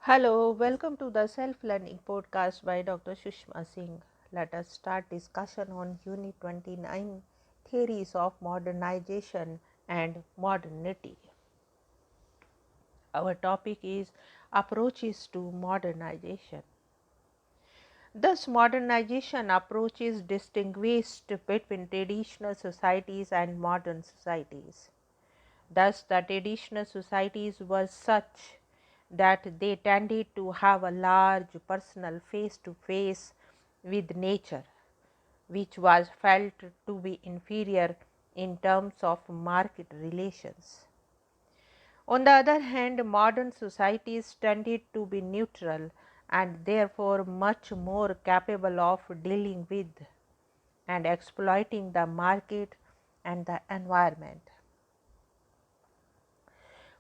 Hello, welcome to the Self-Learning Podcast by Dr. Sushma Singh. Let us start discussion on Unit 29, Theories of Modernization and Modernity. Our topic is Approaches to Modernization. Thus, modernization approaches distinguished between traditional societies and modern societies. Thus, the traditional societies were such that they tended to have a large personal face to face with nature, which was felt to be inferior in terms of market relations. On the other hand, modern societies tended to be neutral and therefore much more capable of dealing with and exploiting the market and the environment.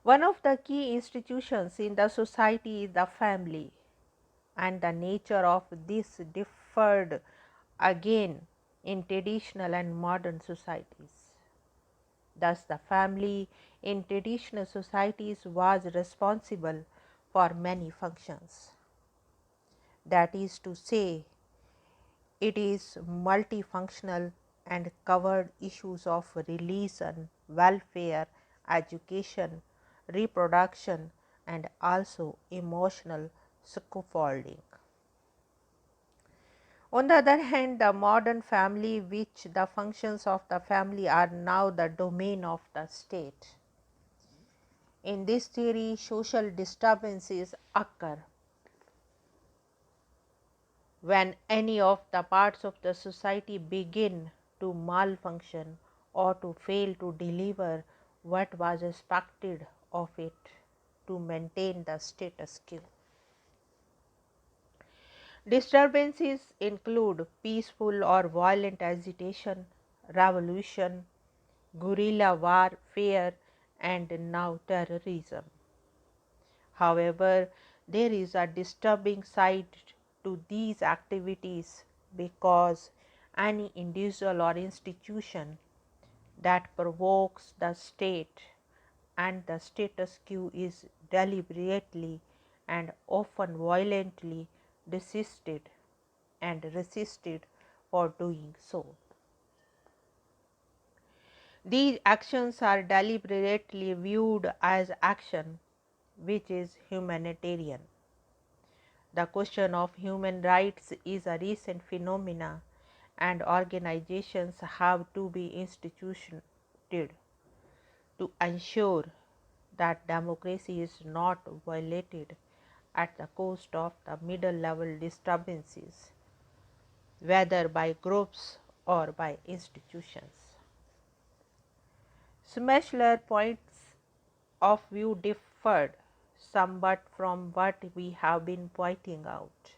One of the key institutions in the society is the family, and the nature of this differed again in traditional and modern societies. Thus, the family in traditional societies was responsible for many functions. That is to say, it is multifunctional and covered issues of religion, welfare, education, reproduction, and also emotional scaffolding. On the other hand, the modern family, which the functions of the family are now the domain of the state. In this theory, social disturbances occur when any of the parts of the society begin to malfunction or to fail to deliver what was expected of it to maintain the status quo. Disturbances include peaceful or violent agitation, revolution, guerrilla warfare, and now terrorism. However, there is a disturbing side to these activities because any individual or institution that provokes the state and the status quo is deliberately and often violently resisted and resisted for doing so. These actions are deliberately viewed as action which is humanitarian. The question of human rights is a recent phenomenon and organizations have to be instituted to ensure that democracy is not violated at the cost of the middle level disturbances, whether by groups or by institutions. Schmechler points of view differed somewhat from what we have been pointing out.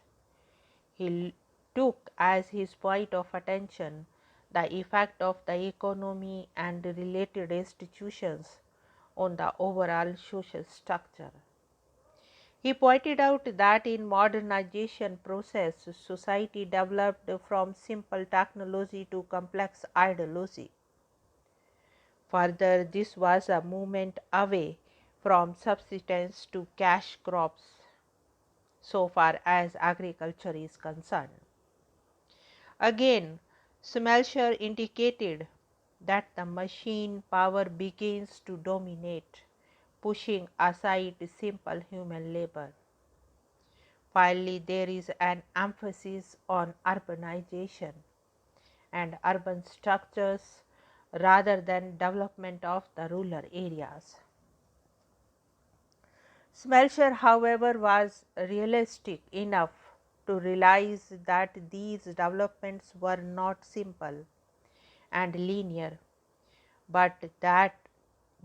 He took as his point of attention the effect of the economy and related institutions on the overall social structure. He pointed out that in modernization process, society developed from simple technology to complex ideology. Further, this was a movement away from subsistence to cash crops so far as agriculture is concerned. Again, Schmechler indicated that the machine power begins to dominate, pushing aside simple human labor. Finally, there is an emphasis on urbanization and urban structures rather than development of the rural areas. Schmechler, however, was realistic enough to realize that these developments were not simple and linear, but that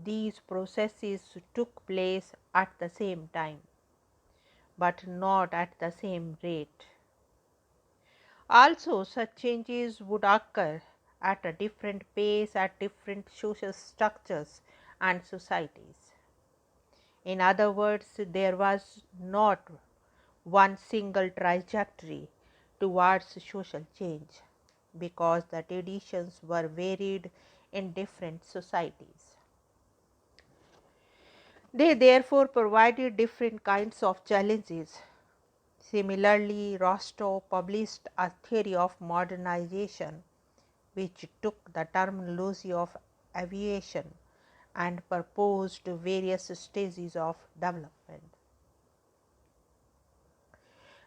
these processes took place at the same time, but not at the same rate. Also, such changes would occur at a different pace at different social structures and societies. In other words, there was not one single trajectory towards social change because the traditions were varied in different societies. They therefore provided different kinds of challenges. Similarly, Rostow published a theory of modernization which took the terminology of aviation and proposed various stages of development.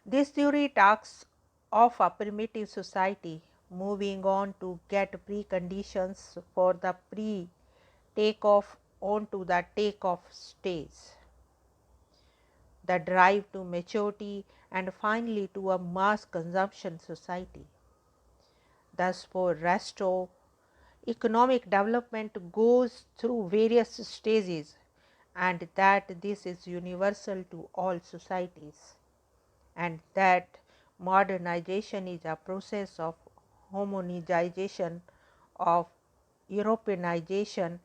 This theory talks of a primitive society moving on to get preconditions for the pre-takeoff onto the takeoff stage, the drive to maturity, and finally to a mass consumption society. Thus, for Rostow, economic development goes through various stages and that this is universal to all societies, and that modernization is a process of homogenization, of Europeanization,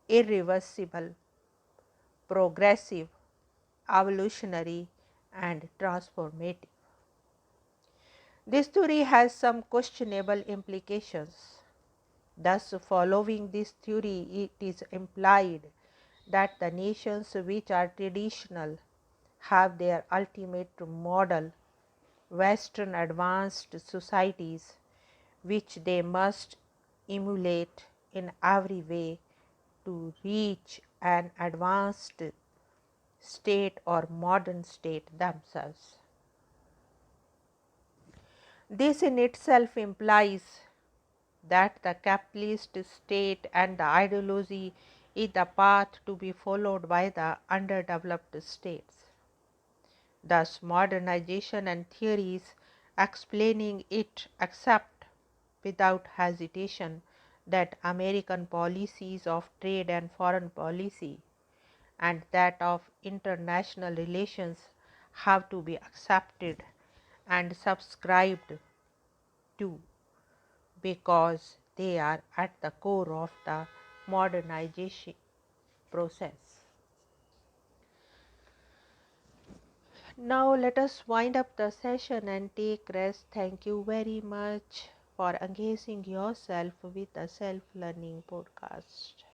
irreversible, progressive, evolutionary, and transformative. This theory has some questionable implications. Thus, following this theory, it is implied that the nations which are traditional have their ultimate model, Western advanced societies, which they must emulate in every way to reach an advanced state or modern state themselves. This in itself implies that the capitalist state and the ideology is the path to be followed by the underdeveloped states. Thus, modernization and theories explaining it accept without hesitation that American policies of trade and foreign policy and that of international relations have to be accepted and subscribed to because they are at the core of the modernization process. Now, let us wind up the session and take rest. Thank you very much for engaging yourself with the Self Learning Podcast.